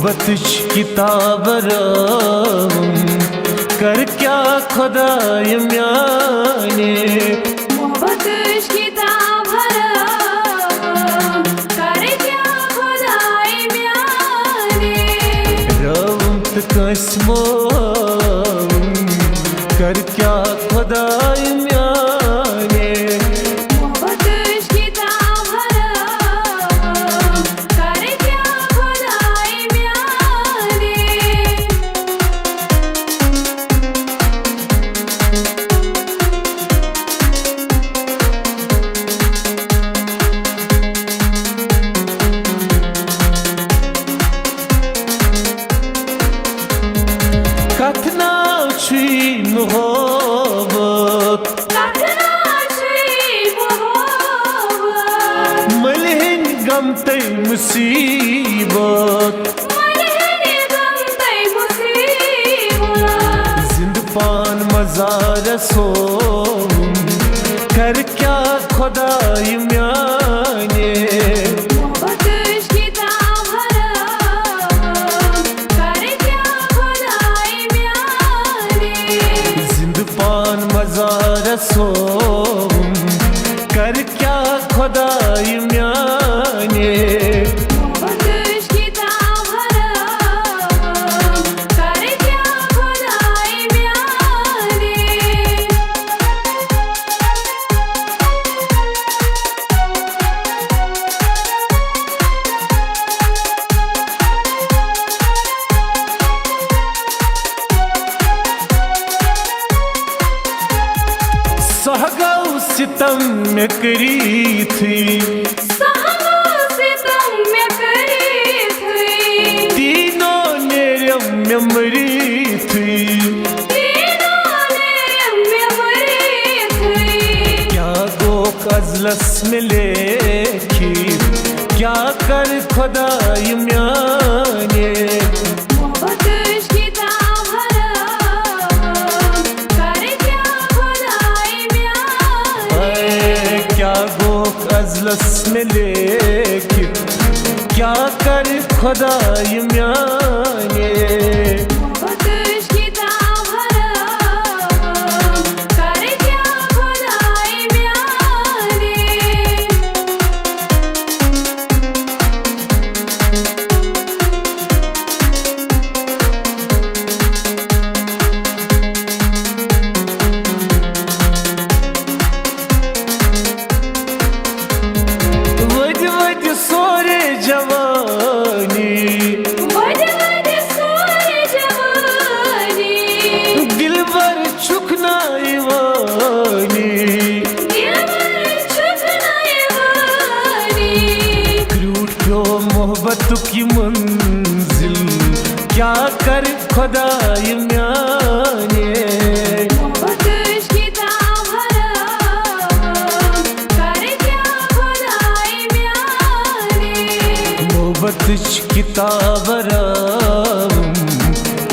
मोहब्बत किताब कर क्या खुदाय म्याने मोहब्बत किताब कर क्या खुदाय म्याने रवंत कसमो कर क्या खुदाय म्याने मोहब्बत किताब कर क्या खुदाय म्याने कथना छी मोहब्बत मलहन गम तय मुसीबत जिंद पान मजार सो कर क्या खुदाई म्याने मजार सो कर क्या खुदाई म्याने सहगौ सितम में करी थी तीनों ने रम्य मरी थी क्या दो कजलस में लेखी क्या कर खुदाई म्याने अजलस में लेके क्या कर खुदाई म्याने मोहब्बत की मंजिल क्या कर खुदाई म्याने मोहब्बत किताब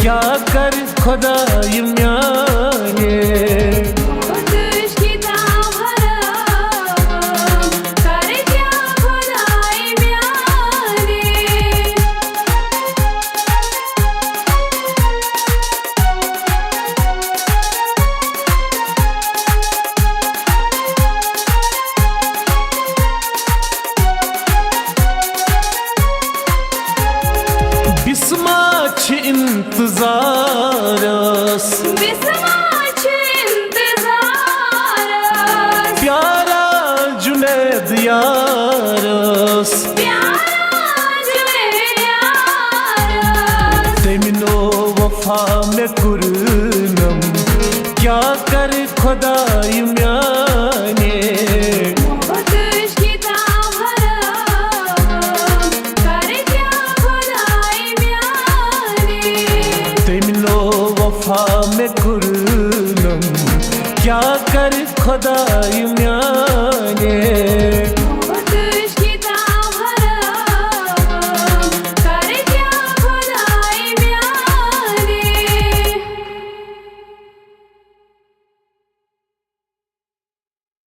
क्या कर खुदाई म्याने बिस्मा छ इंतजारस प्यारा जुनैद यारस तमिनो वफा में कुरनम क्या कर खुदाई म्याने वफा में कुरनम क्या कर खुदाई म्याने